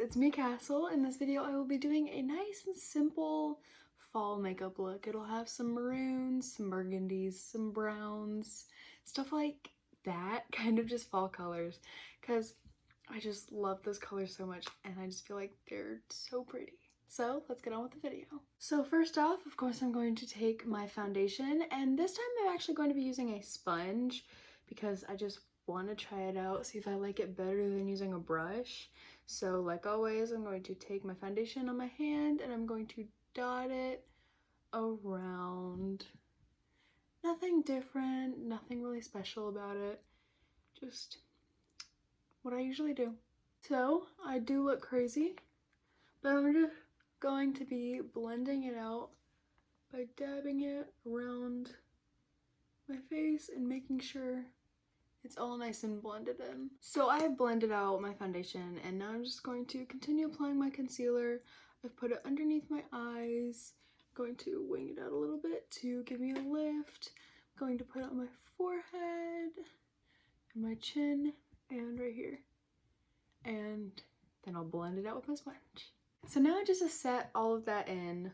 it's me, Castle. In this video, I will be doing a nice and simple fall makeup look. It'll have some maroons, some burgundies, some browns, stuff like that, kind of just fall colors, because I just love those colors so much and I just feel like they're so pretty. So let's get on with the video. So first off, of course, I'm going to take my foundation, and this time I'm actually going to be using a sponge because I just want to try it out, see if I like it better than using a brush. So like always, I'm going to take my foundation on my hand and I'm going to dot it around. Nothing different, nothing really special about it, just what I usually do. So I do look crazy, but I'm just going to be blending it out by dabbing it around my face and making sure it's all nice and blended in. So I have blended out my foundation and now I'm just going to continue applying my concealer. I've put it underneath my eyes. I'm going to wing it out a little bit to give me a lift. I'm going to put it on my forehead and my chin and right here. And then I'll blend it out with my sponge. So now just to set all of that in,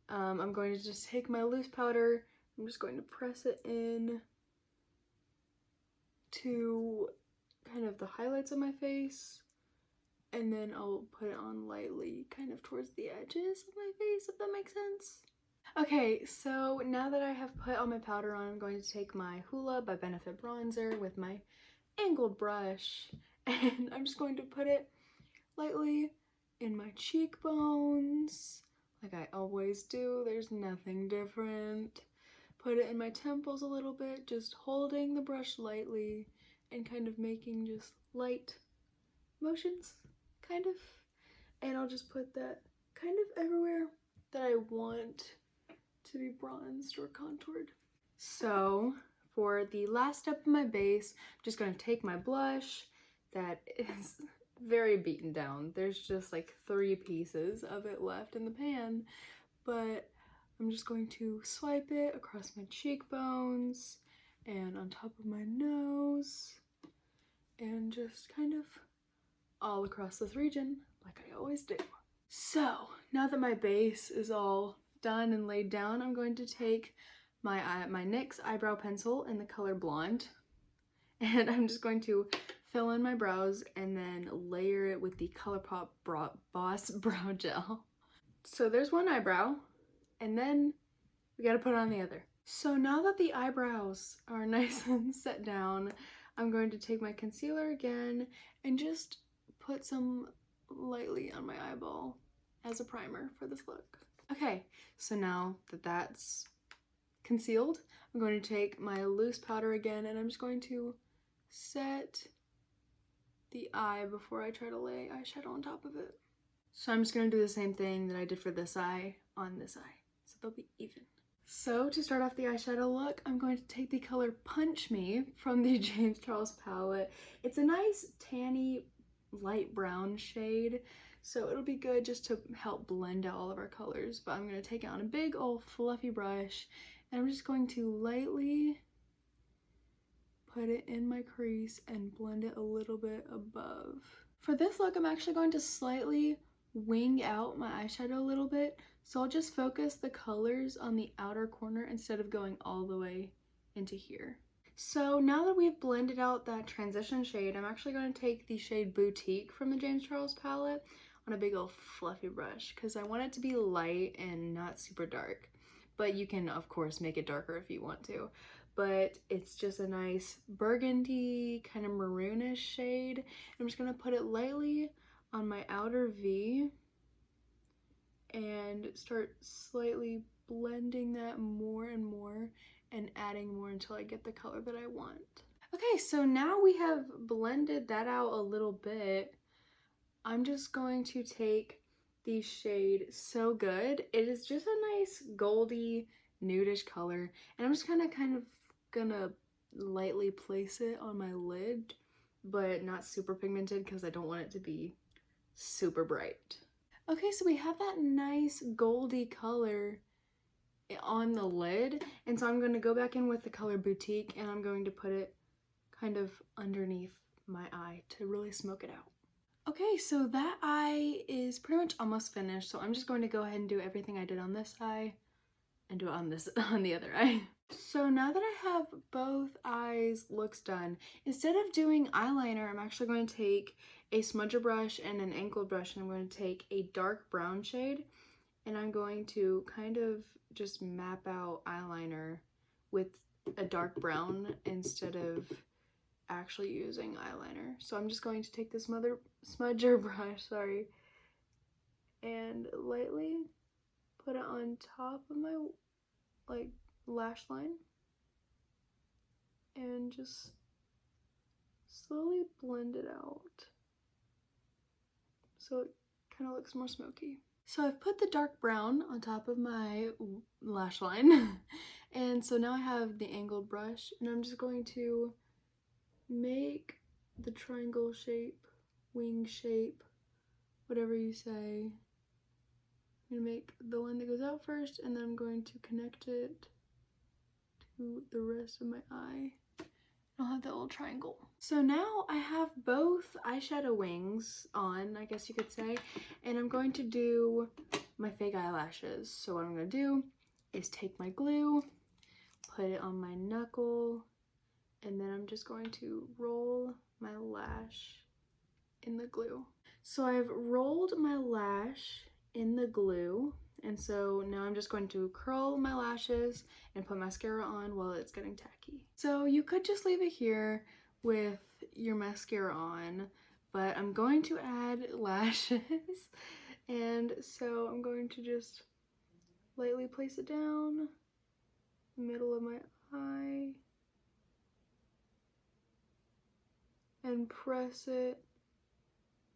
I'm going to just take my loose powder. I'm just going to press it in to kind of the highlights of my face, and then I'll put it on lightly kind of towards the edges of my face, if that makes sense. Okay, so now that I have put all my powder on, I'm going to take my Hoola by Benefit bronzer with my angled brush, and I'm just going to put it lightly in my cheekbones, like I always do. There's nothing different. Put it in my temples a little bit, just holding the brush lightly and kind of making just light motions, kind of. And I'll just put that kind of everywhere that I want to be bronzed or contoured. So for the last step of my base, I'm just going to take my blush that is very beaten down. There's just like 3 pieces of it left in the pan, but I'm just going to swipe it across my cheekbones and on top of my nose and just kind of all across this region like I always do. So now that my base is all done and laid down, I'm going to take my NYX eyebrow pencil in the color Blonde, and I'm just going to fill in my brows and then layer it with the ColourPop Boss Brow Gel. So there's one eyebrow, and then we gotta put on the other. So now that the eyebrows are nice and set down, I'm going to take my concealer again and just put some lightly on my eyeball as a primer for this look. Okay, so now that that's concealed, I'm going to take my loose powder again and I'm just going to set the eye before I try to lay eyeshadow on top of it. So I'm just going to do the same thing that I did for this eye on this eye, so they'll be even. So to start off the eyeshadow look, I'm going to take the color Punch Me from the James Charles palette. It's a nice tanny light brown shade, so it'll be good just to help blend out all of our colors. But I'm going to take it on a big old fluffy brush and I'm just going to lightly put it in my crease and blend it a little bit above. For this look, I'm actually going to slightly wing out my eyeshadow a little bit, so I'll just focus the colors on the outer corner instead of going all the way into here. So now that we've blended out that transition shade, I'm actually going to take the shade Boutique from the James Charles palette on a big old fluffy brush because I want it to be light and not super dark. But you can, of course, make it darker if you want to. But it's just a nice burgundy, kind of maroonish shade. I'm just going to put it lightly on my outer V and start slightly blending that more and more and adding more until I get the color that I want. Okay, so now we have blended that out a little bit. I'm just going to take the shade So Good. It is just a nice goldy nudish color, and I'm just kind of gonna lightly place it on my lid, but not super pigmented because I don't want it to be super bright. Okay, so we have that nice goldy color on the lid, and so I'm going to go back in with the color Boutique and I'm going to put it kind of underneath my eye to really smoke it out. Okay, so that eye is pretty much almost finished, so I'm just going to go ahead and do everything I did on this eye and do it on this on the other eye. So now that I have both eyes looks done, instead of doing eyeliner, I'm actually going to take a smudger brush and an angled brush, and I'm going to take a dark brown shade, and I'm going to kind of just map out eyeliner with a dark brown instead of actually using eyeliner. So I'm just going to take this smudger brush, sorry, and lightly put it on top of my like lash line and just slowly blend it out so it kind of looks more smoky. So I've put the dark brown on top of my lash line and so now I have the angled brush, and I'm just going to make the triangle shape, wing shape, whatever you say. I'm gonna make the one that goes out first, and then I'm going to connect it to the rest of my eye. I'll have that little triangle. So now I have both eyeshadow wings on, I guess you could say, and I'm going to do my fake eyelashes. So what I'm gonna do is take my glue, put it on my knuckle, and then I'm just going to roll my lash in the glue. So I've rolled my lash in the glue, and so now I'm just going to curl my lashes and put mascara on while it's getting tacky. So you could just leave it here with your mascara on, but I'm going to add lashes, and so I'm going to just lightly place it down middle of my eye and press it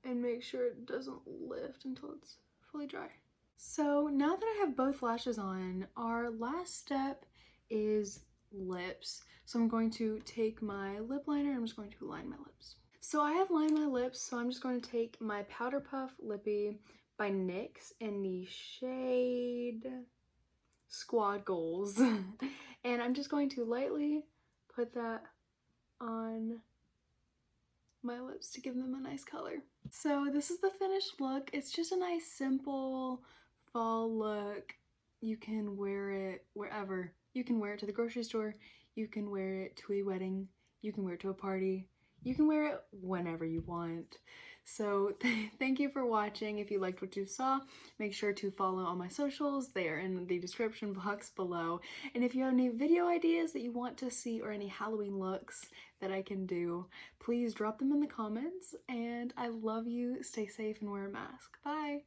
and make sure it doesn't lift until it's fully dry. So now that I have both lashes on, our last step is lips. So I'm going to take my lip liner and I'm just going to line my lips. So I have lined my lips, so I'm just going to take my Powder Puff Lippy by NYX in the shade Squad Goals. And I'm just going to lightly put that on my lips to give them a nice color. So this is the finished look. It's just a nice simple fall look. You can wear it wherever. You can wear it to the grocery store, you can wear it to a wedding, you can wear it to a party, you can wear it whenever you want. So thank you for watching. If you liked what you saw, make sure to follow all my socials. They are in the description box below. And if you have any video ideas that you want to see or any Halloween looks that I can do, please drop them in the comments. And I love you. Stay safe and wear a mask. Bye!